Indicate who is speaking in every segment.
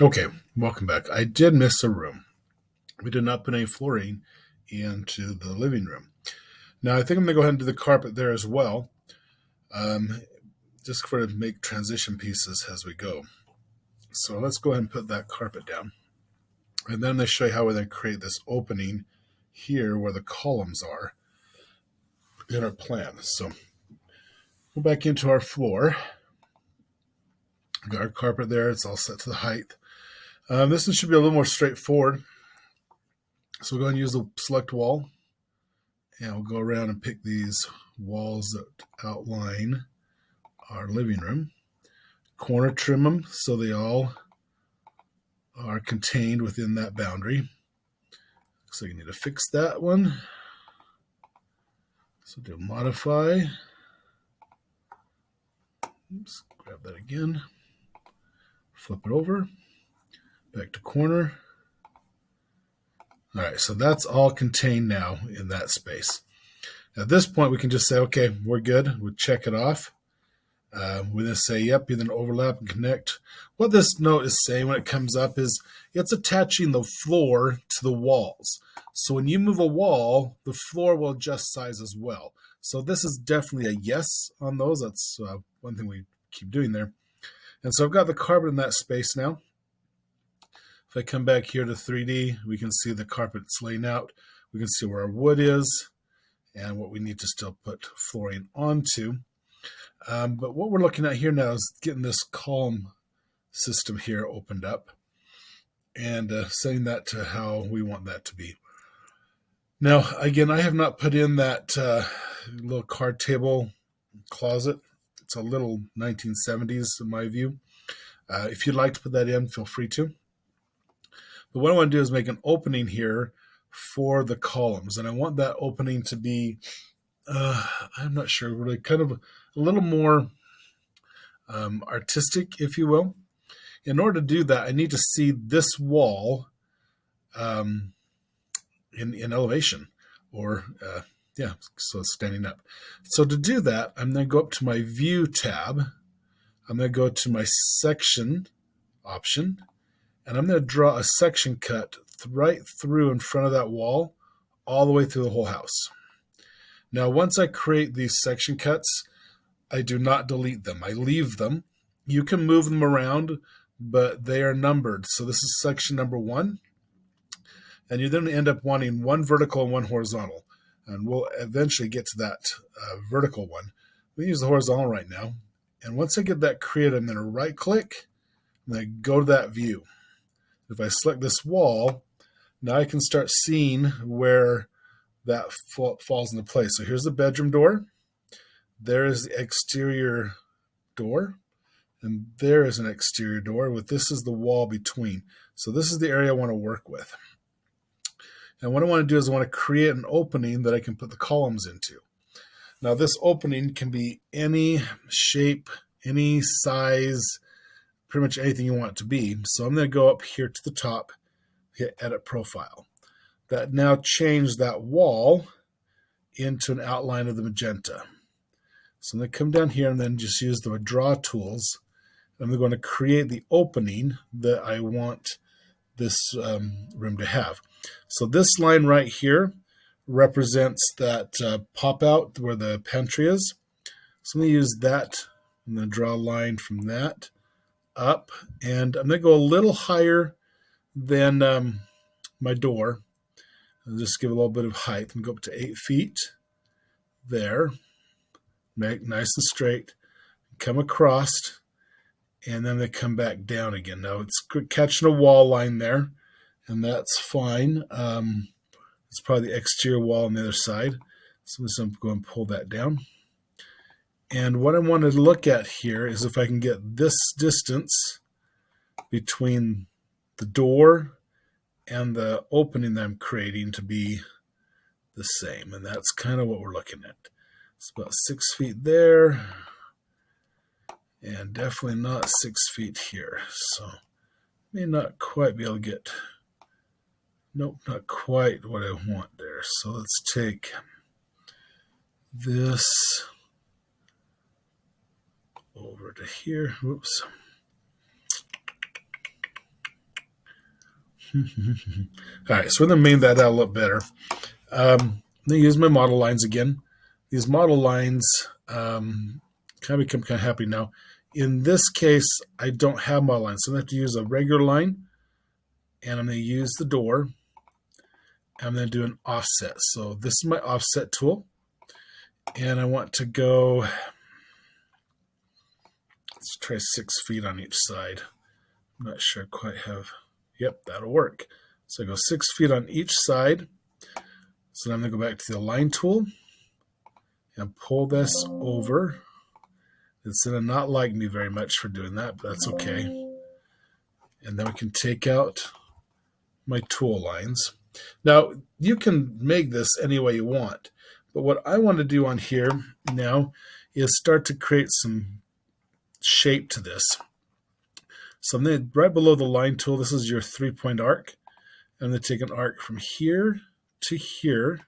Speaker 1: Okay, welcome back. I did miss a room. We did not put any flooring into the living room. Now, I think I'm going to go ahead and do the carpet there as well, um, just for to make transition pieces as we go. So let's go ahead and put that carpet down. And then I'm going to show you how we then create this opening here where the columns are in our plan. So go back into our floor. Got our carpet there. It's all set to the height. This one should be a little more straightforward. So we'll go ahead and use the select wall. And we'll go around and pick these walls that outline our living room. Corner trim them so they all are contained within that boundary. So you need to fix that one. So do modify. Oops, grab that again. Flip it over. Back to corner. All right, so that's all contained now in that space. At this point, we can just say, okay, we're good. We'll check it off. We then say, yep, you then overlap and connect. What this note is saying when it comes up is it's attaching the floor to the walls. So when you move a wall, the floor will adjust size as well. So this is definitely a yes on those. That's one thing we keep doing there. And so I've got the carpet in that space now. If I come back here to 3D, we can see the carpet's laying out. We can see where our wood is and what we need to still put flooring onto. But what we're looking at here now is getting this column system here opened up and setting that to how we want that to be. Now, again, I have not put in that little card table closet. It's a little 1970s in my view. If you'd like to put that in, feel free to. But what I want to do is make an opening here for the columns. And I want that opening to be, I'm not sure, really kind of a little more artistic, if you will. In order to do that, I need to see this wall in elevation, or so it's standing up. So to do that, I'm going to go up to my View tab. I'm going to go to my Section option, and I'm going to draw a section cut right through in front of that wall, all the way through the whole house. Now, once I create these section cuts, I do not delete them. I leave them. You can move them around, but they are numbered. So this is section number 1. And you then end up wanting one vertical and one horizontal. And we'll eventually get to that vertical one. We use the horizontal right now. And once I get that created, I'm going to right click. I'm going to go to that view. If I select this wall, now I can start seeing where that falls into place. So here's the bedroom door. There is the exterior door. And there is an exterior door with this is the wall between. So this is the area I want to work with. And what I want to do is I want to create an opening that I can put the columns into. Now this opening can be any shape, any size, pretty much anything you want it to be. So I'm going to go up here to the top, hit Edit Profile. That now changed that wall into an outline of the magenta. So I'm going to come down here and then just use the draw tools. I'm going to create the opening that I want this room to have. So this line right here represents that pop out where the pantry is. So I'm going to use that. I'm going to draw a line from that up, and I'm going to go a little higher than my door. I'll just give a little bit of height and go up to 8 feet there. Make nice and straight. Come across, and then they come back down again. Now it's catching a wall line there, and that's fine. It's probably the exterior wall on the other side. So I'm just going to go and pull that down. And what I want to look at here is if I can get this distance between the door and the opening that I'm creating to be the same. And that's kind of what we're looking at. It's about 6 feet there. And definitely not 6 feet here. So may not quite be able to get, nope, not quite what I want there. So let's take this over to here. Whoops. All right, so we're going to main that out a little better. I'm going to use my model lines again. These model lines kind of become kind of happy now. In this case, I don't have model lines, so I'm going to have to use a regular line, and I'm going to use the door. I'm going to do an offset. So this is my offset tool, and I want to go, let's try 6 feet on each side. I'm not sure I quite have, yep, that'll work. So I go 6 feet on each side. So now I'm going to go back to the align tool and pull this over. It's going to not like me very much for doing that, but that's okay. And then we can take out my tool lines. Now, you can make this any way you want, but what I want to do on here now is start to create some shape to this. So I'm going to, right below the line tool, this is your 3-point arc. I'm going to take an arc from here to here.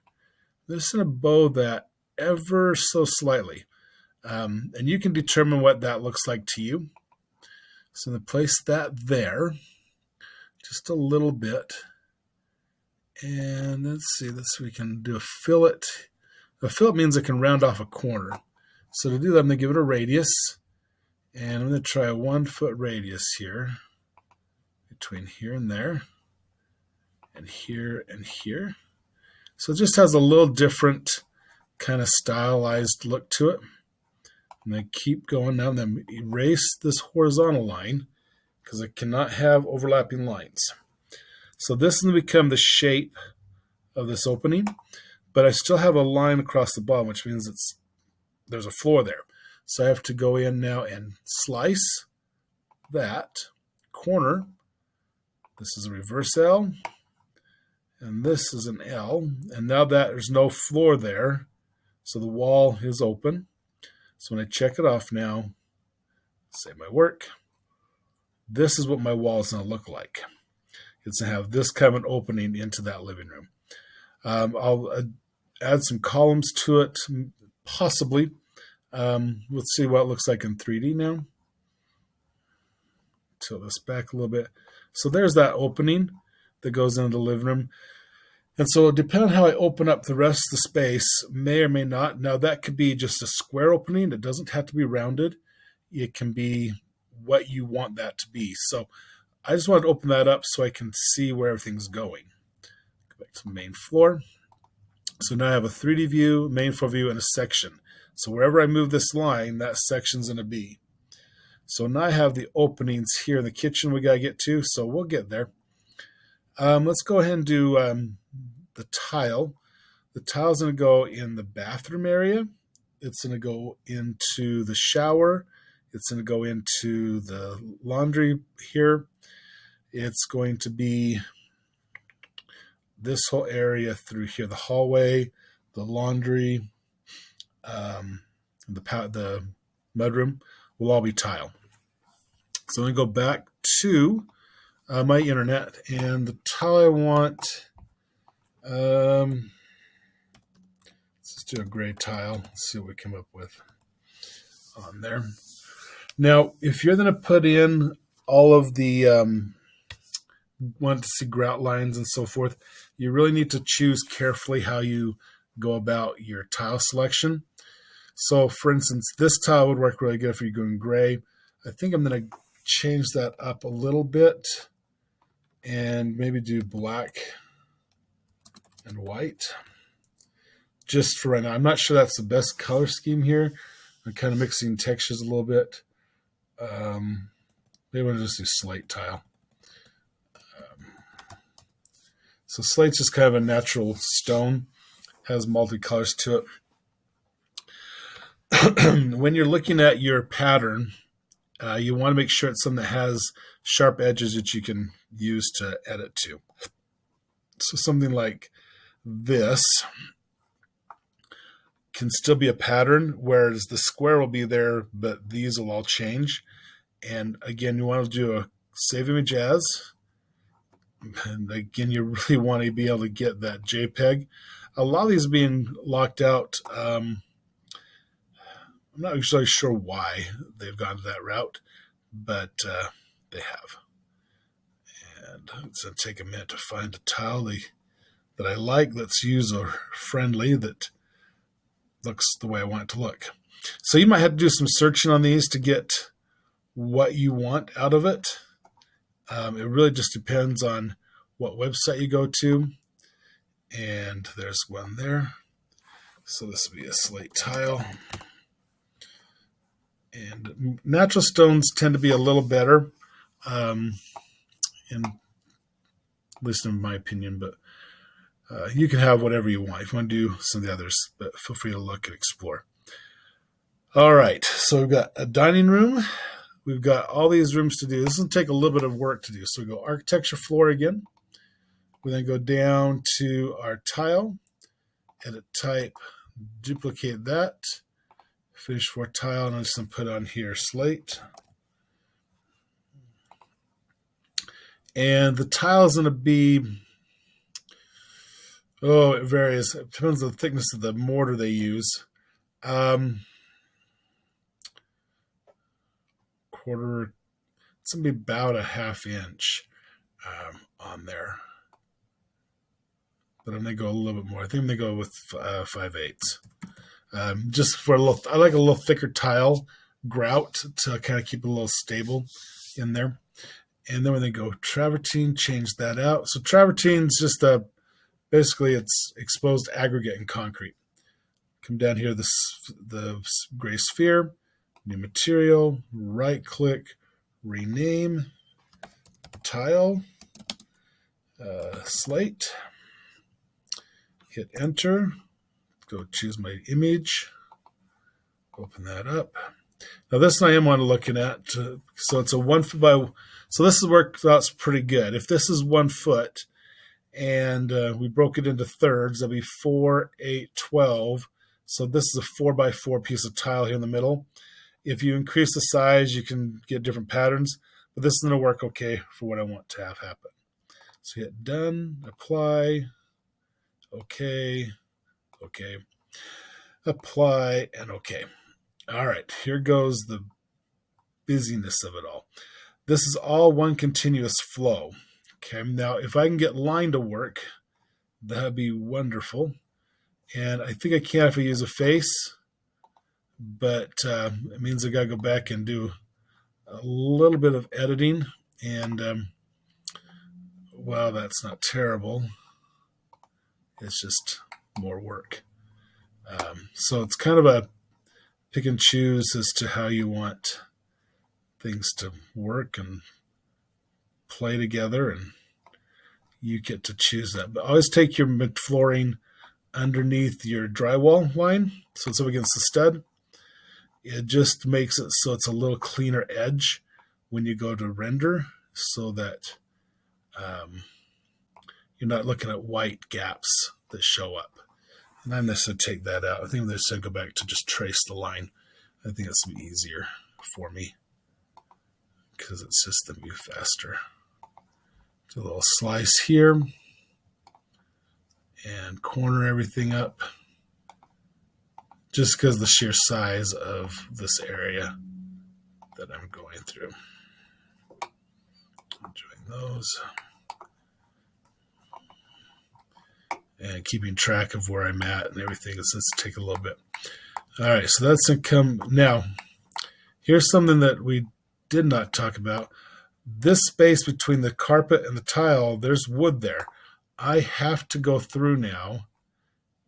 Speaker 1: I'm just going to bow that ever so slightly. And you can determine what that looks like to you. So I'm going to place that there just a little bit. And let's see, we can do a fillet. A fillet means I can round off a corner. So to do that, I'm going to give it a radius. And I'm going to try a 1 foot radius here, between here and there, and here and here. So it just has a little different kind of stylized look to it. I'm going to keep going now. I'm going to erase this horizontal line because I cannot have overlapping lines. So this is going to become the shape of this opening, but I still have a line across the bottom, which means there's a floor there. So I have to go in now and slice that corner. This is a reverse L, and this is an L. And now that there's no floor there, so the wall is open. So when I check it off now, save my work, this is what my wall is going to look like. It's going to have this kind of an opening into that living room. I'll add some columns to it, possibly. Let's see what it looks like in 3D now. Tilt this back a little bit. So there's that opening that goes into the living room. And so depending on how I open up the rest of the space, may or may not. Now that could be just a square opening. It doesn't have to be rounded. It can be what you want that to be. So I just wanted to open that up so I can see where everything's going. Go back to the main floor. So now I have a 3D view, main floor view, and a section. So wherever I move this line, that section's going to be. So now I have the openings here in the kitchen we got to get to, so we'll get there. Let's go ahead and do the tile. The tile's going to go in the bathroom area. It's going to go into the shower. It's going to go into the laundry here. It's going to be this whole area through here, the hallway, the laundry, the mudroom will all be tile. So I'm going to go back to my internet, and the tile I want, let's just do a gray tile. Let's see what we come up with on there. Now, if you're going to put in all of the want to see grout lines and so forth, you really need to choose carefully how you go about your tile selection. So, for instance, this tile would work really good if you're going gray. I think I'm going to change that up a little bit and maybe do black and white just for right now. I'm not sure that's the best color scheme here. I'm kind of mixing textures a little bit. Maybe I'll just do slate tile. So slate's just kind of a natural stone, has multicolors to it. When you're looking at your pattern, you want to make sure it's something that has sharp edges that you can use to edit to. So something like this can still be a pattern, whereas the square will be there, but these will all change. And again, you want to do a save image as. And again, you really want to be able to get that JPEG. A lot of these being locked out. I'm not actually sure why they've gone to that route, but they have. And it's going to take a minute to find a tile that I like, that's user-friendly, that looks the way I want it to look. So you might have to do some searching on these to get what you want out of it. It really just depends on what website you go to. And there's one there. So this would be a slate tile. And natural stones tend to be a little better, at least in my opinion, but you can have whatever you want. If you want to do some of the others, but feel free to look and explore. All right, so we've got a dining room. We've got all these rooms to do. This will take a little bit of work to do. So we go architecture floor again. We then go down to our tile, edit type, duplicate that, finish for tile, and I'm just going to put on here slate. And the tile is going to be, it varies. It depends on the thickness of the mortar they use. Quarter, it's going to be about a ½ inch on there. But I'm going to go a little bit more. I think I'm going to go with 5/8. Just for a little, I like a little thicker tile grout to kind of keep it a little stable in there. And then when they go travertine, change that out. So travertine is just basically it's exposed aggregate in concrete. Come down here, the gray sphere, new material, right click, rename, tile, slate, hit enter, go choose my image, open that up. Now this one I am looking at, so it's a 1 foot by, so this works out pretty good. If this is 1 foot and we broke it into thirds, that'd be 4, 8, 12. So this is a 4x4 piece of tile here in the middle. If you increase the size, you can get different patterns, but this is going to work okay for what I want to have happen. So hit done, apply, okay, okay, apply, and okay. All right, here goes the busyness of it all. This is all one continuous flow. Okay, now if I can get line to work, that'd be wonderful. And I think I can if I use a face, but it means I got to go back and do a little bit of editing. And, well, that's not terrible. It's just more work. So it's kind of a pick and choose as to how you want things to work and play together, and you get to choose that. But always take your flooring underneath your drywall line, so it's up against the stud. It just makes it so it's a little cleaner edge when you go to render, so that you're not looking at white gaps that show up. And I'm just going to take that out. I think I'm just going to go back to just trace the line. I think that's going to be easier for me because it's just going to move faster. Do a little slice here and corner everything up just because of the sheer size of this area that I'm going through. Enjoying those. And keeping track of where I'm at and everything. It's just take a little bit. All right, so that's going to come. Now, here's something that we did not talk about. This space between the carpet and the tile, there's wood there. I have to go through now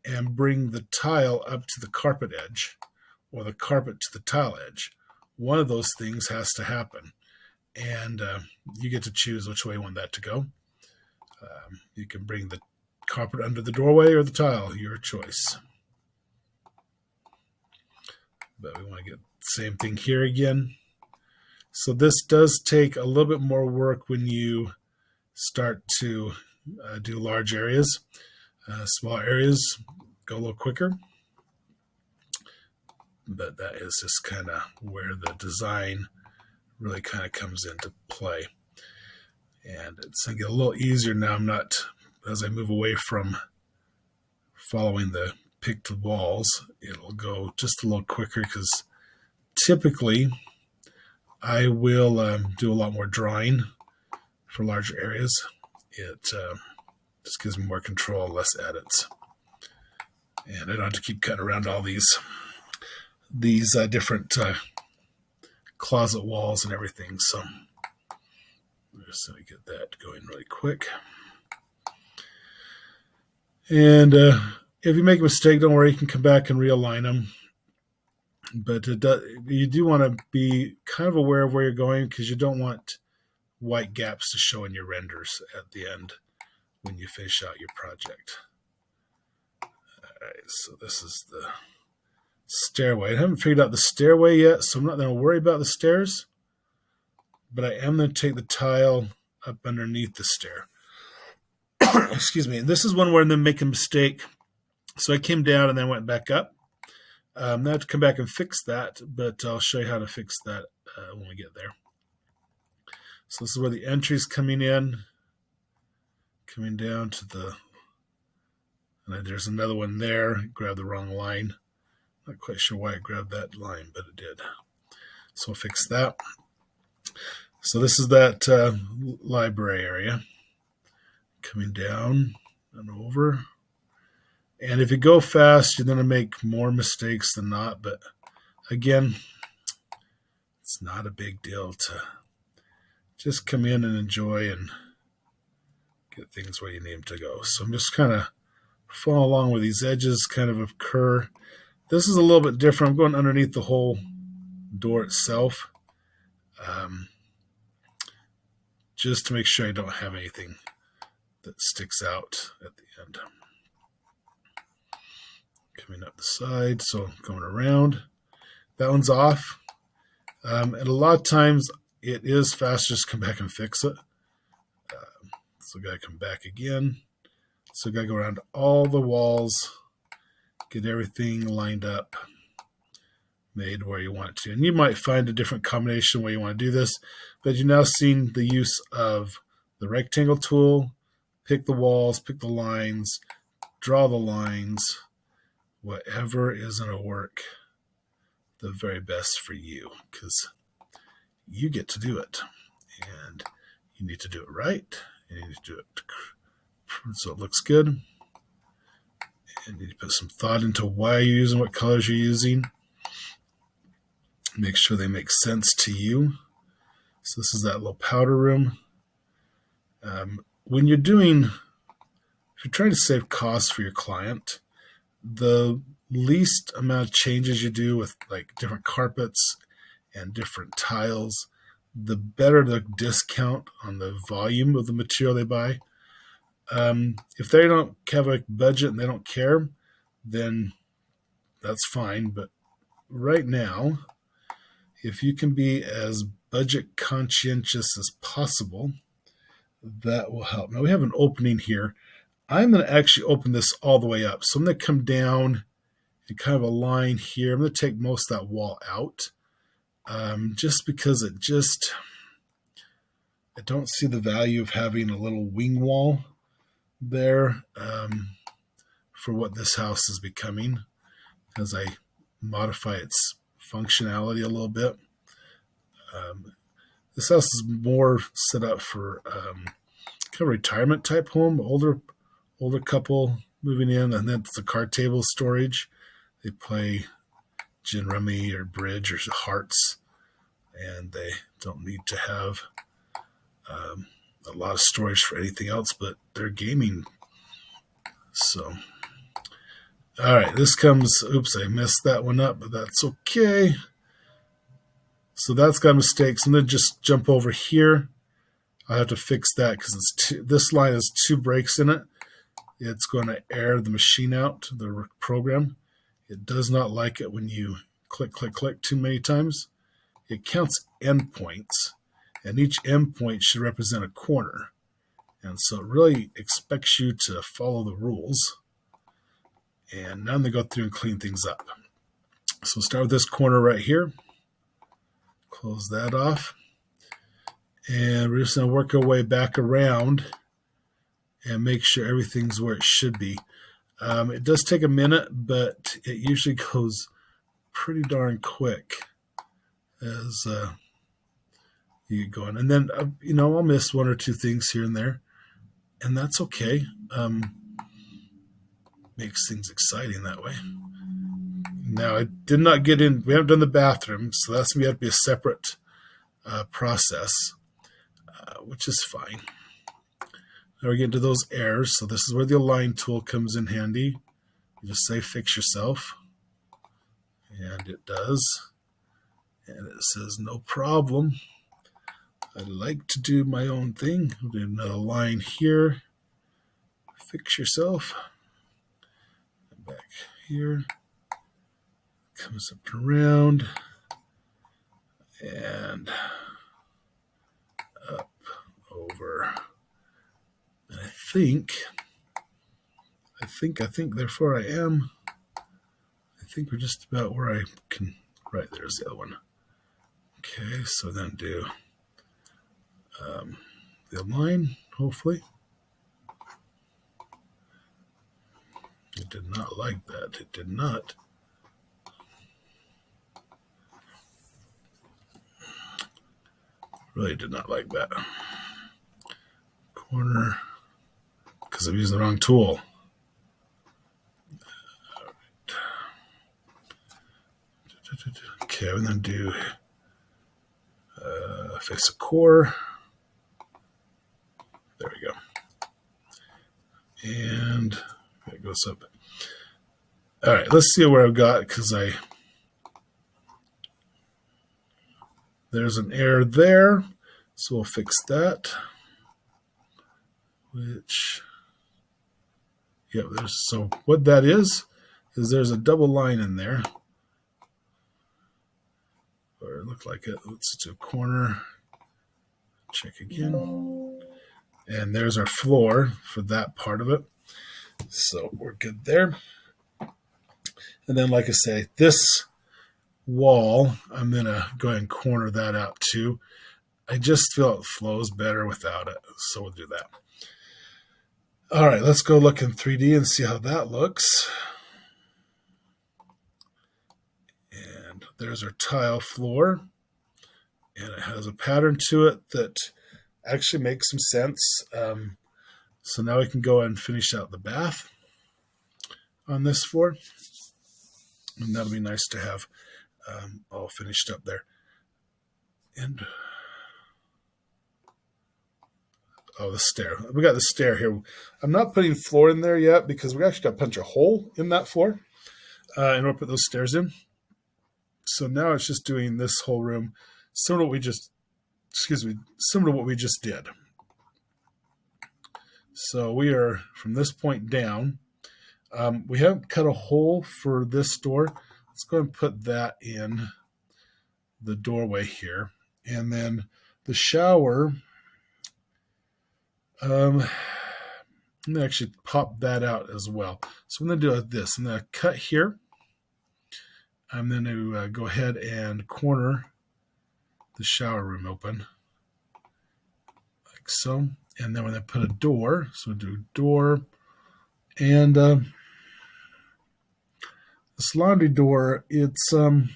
Speaker 1: and bring the tile up to the carpet edge or the carpet to the tile edge. One of those things has to happen. And you get to choose which way you want that to go. You can bring the carpet under the doorway or the tile, your choice. But we want to get the same thing here again. So this does take a little bit more work when you start to do large areas. Small areas go a little quicker. But that is just kind of where the design really kind of comes into play. And it's going to get a little easier now. I'm not, as I move away from following the picked walls, it'll go just a little quicker because typically I will do a lot more drawing for larger areas. It just gives me more control, less edits. And I don't have to keep cutting around all these different closet walls and everything. So just let me get that going really quick. And if you make a mistake, don't worry, you can come back and realign them. But you do want to be kind of aware of where you're going, because you don't want white gaps to show in your renders at the end when you finish out your project. All right, so this is the stairway. I haven't figured out the stairway yet, so I'm not going to worry about the stairs. But I am going to take the tile up underneath the stair. Excuse me. And this is one where I'm going to make a mistake. So I came down and then went back up. Now I have to come back and fix that, but I'll show you how to fix that when we get there. So this is where the entry's coming in, coming down to the, and then there's another one there. Grab the wrong line. Not quite sure why I grabbed that line, but it did. So we'll fix that. So this is that library area, coming down and over. And if you go fast, you're going to make more mistakes than not. But again, it's not a big deal to just come in and enjoy and get things where you need them to go. So I'm just kind of following along where these edges kind of occur. This is a little bit different. I'm going underneath the whole door itself, just to make sure I don't have anything that sticks out at the end. Coming up the side, so going around. That one's off. And a lot of times it is faster just come back and fix it. So got to come back again. So got to go around all the walls, get everything lined up, made where you want it to. And you might find a different combination where you want to do this, but you've now seen the use of the rectangle tool, pick the walls, pick the lines, draw the lines, whatever is going to work the very best for you, because you get to do it. And you need to do it right. And you need to do it so it looks good. And you need to put some thought into why you're using what colors you're using. Make sure they make sense to you. So this is that little powder room. When you're if you're trying to save costs for your client, the least amount of changes you do with like different carpets and different tiles, the better the discount on the volume of the material they buy. If they don't have a budget and they don't care, then that's fine. But right now, if you can be as budget conscientious as possible, that will help. Now we have an opening here. I'm going to actually open this all the way up. So I'm going to come down and kind of a line here. I'm going to take most of that wall out, just because I don't see the value of having a little wing wall there for what this house is becoming, as I modify its functionality a little bit. This house is more set up for kind of retirement type home, older couple moving in, and then it's a card table storage. They play gin rummy or bridge or hearts, and they don't need to have a lot of storage for anything else but their gaming. So, all right, this comes, oops, I messed that one up, but that's okay. So that's got mistakes. I'm going to just jump over here. I have to fix that because this line has 2 breaks in it. It's going to air the machine out, the program. It does not like it when you click, click, click too many times. It counts endpoints, and each endpoint should represent a corner. And so it really expects you to follow the rules. And now I'm going to go through and clean things up. So start with this corner right here. Close that off. And we're just going to work our way back around and make sure everything's where it should be. It does take a minute, but it usually goes pretty darn quick as you get going. And then, I'll miss one or two things here and there, and that's okay. Makes things exciting that way. Now, I did not get in. We haven't done the bathroom, so that's going to have to be a separate process, which is fine. Now we get into those errors. So this is where the align tool comes in handy. You just say fix yourself, and it does. And it says no problem. I like to do my own thing. I'll do another line here. Fix yourself. Back here. Comes up and around. And up, over. And I think, therefore I am. I think we're just about where I can, right, there's the other one. Okay, so then do the align, hopefully. It did not like that. It did not. Really did not like that. Corner, because I'm using the wrong tool. All right. Okay, and then do face a core. There we go. And it goes up. All right, let's see where I've got, because there's an error there, so we'll fix that. So what that is there's a double line in there, or it looked like it. Let's do a corner, check again, and there's our floor for that part of it. So we're good there. And then, like I say, this wall, I'm going to go ahead and corner that out too. I just feel it flows better without it, so we'll do that. All right, let's go look in 3D and see how that looks. And there's our tile floor, and it has a pattern to it that actually makes some sense. So now we can go and finish out the bath on this floor, and that'll be nice to have all finished up there. And the stair. We got the stair here. I'm not putting floor in there yet because we actually got to punch a hole in that floor in order to put those stairs in. So now it's just doing this whole room, similar to what we just did. So we are from this point down. We haven't cut a hole for this door. Let's go and put that in the doorway here. And then the shower, I'm going to actually pop that out as well. So I'm going to do this. I'm going to cut here. I'm going to go ahead and corner the shower room open, like so. And then we're going to put a door. So we'll do door. And this laundry door, it's kind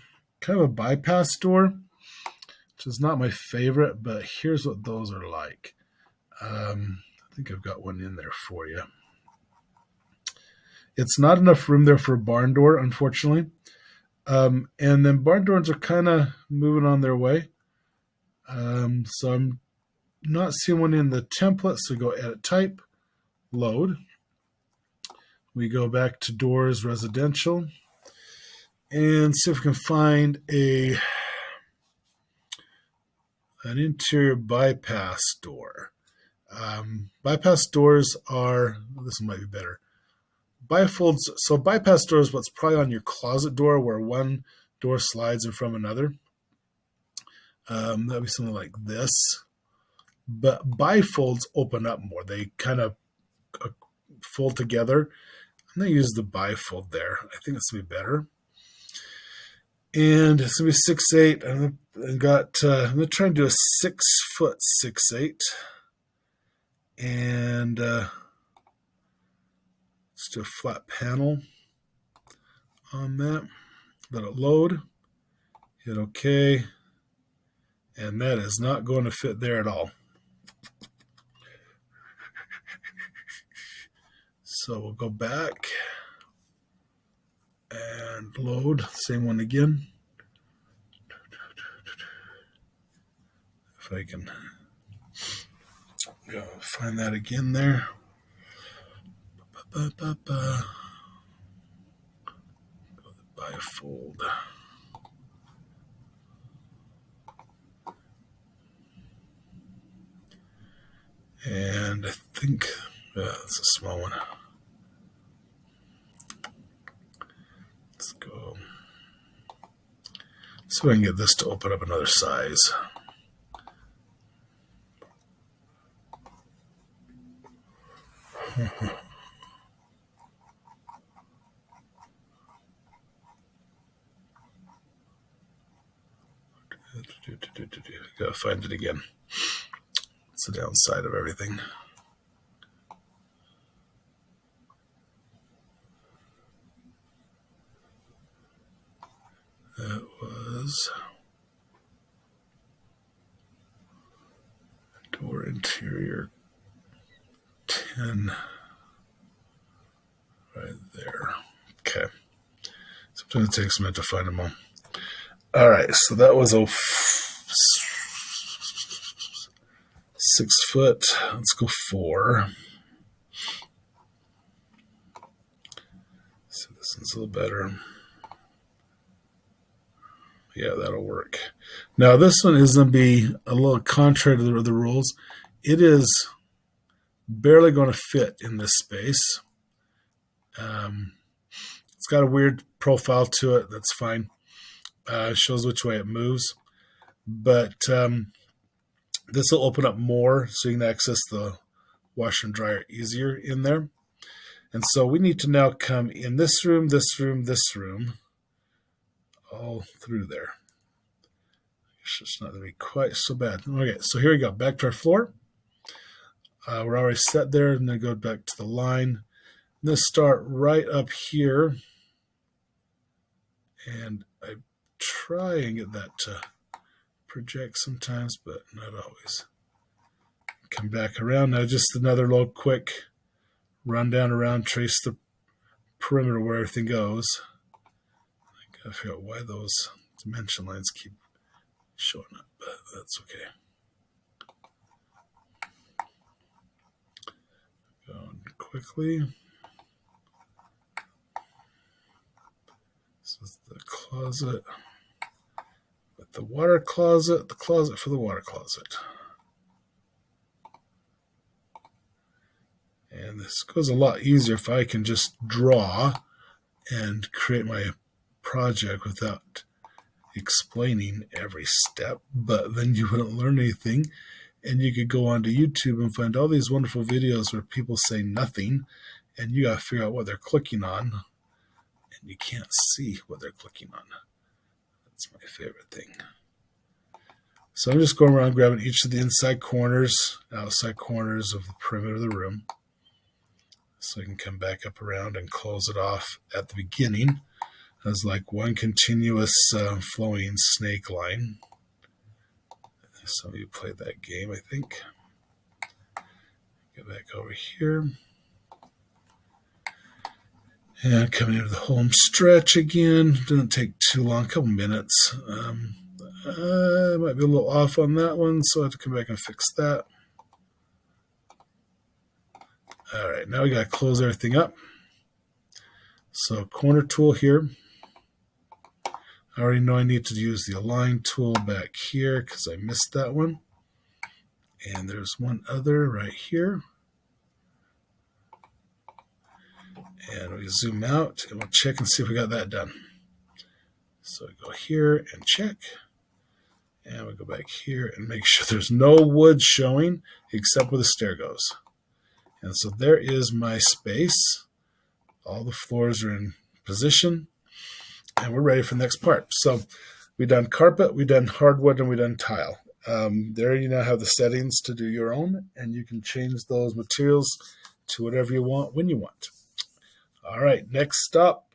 Speaker 1: of a bypass door, which is not my favorite, but here's what those are like. I think I've got one in there for you. It's not enough room there for a barn door, unfortunately. And then barn doors are kind of moving on their way. So I'm not seeing one in the template, so go edit type, load. We go back to doors, residential, and see if we can find an interior bypass door. Bypass doors are, this one might be better. Bifolds, so bypass door is what's probably on your closet door where one door slides in from another. That'd be something like this. But bifolds open up more. They kind of fold together. I'm going to use the bifold there. I think this will be better. And it's going to be 6'8". I'm going to try and do a 6 foot 6'8". And let's do a flat panel on that. Let it load. Hit OK. And that is not going to fit there at all. So we'll go back and load, same one again. If I can go find that again there. Go to bifold. And I think that's a small one. Let's go. So I can get this to open up another size. Gotta find it again. It's the downside of everything. That was door interior 10 right there. Okay. Sometimes it takes a minute to find them all. All right, so that was a 6 foot. Let's go 4. So this one's a little better. Yeah, that'll work. Now this one is going to be a little contrary to the other rules. It is barely going to fit in this space. It's got a weird profile to it. That's fine. It shows which way it moves. But this will open up more so you can access the washer and dryer easier in there. And so we need to now come in this room, all through there. It's not going to be quite so bad. Okay, so here we go. Back to our floor. We're already set there, and then go back to the line. Let's start right up here. And I try and get that to project sometimes, but not always. Come back around. Now just another little quick run down around, trace the perimeter where everything goes. I gotta figure out why those dimension lines keep showing up, but that's okay. Going quickly. This is the closet with the water closet, the closet for the water closet. And this goes a lot easier if I can just draw and create my project without explaining every step, but then you wouldn't learn anything. And you could go onto YouTube and find all these wonderful videos where people say nothing, and you got to figure out what they're clicking on, and you can't see what they're clicking on. That's my favorite thing. So I'm just going around grabbing each of the inside corners, outside corners of the perimeter of the room, so I can come back up around and close it off at the beginning as like one continuous flowing snake line. Some of you played that game, I think. Get back over here. And coming into the home stretch again. Didn't take too long, a couple minutes. I might be a little off on that one, so I have to come back and fix that. All right, now we got to close everything up. So corner tool here. I already know I need to use the align tool back here because I missed that one. And there's one other right here. And we zoom out and we'll check and see if we got that done. So we go here and check. And we go back here and make sure there's no wood showing except where the stair goes. And so there is my space. All the floors are in position. And we're ready for the next part. So we've done carpet, we've done hardwood, and we've done tile. There you now have the settings to do your own, and you can change those materials to whatever you want when you want. All right, next up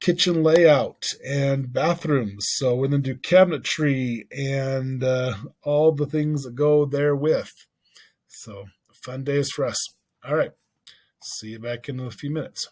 Speaker 1: kitchen layout and bathrooms. So we're going to do cabinetry and all the things that go there with. So fun days for us. All right. See you back in a few minutes.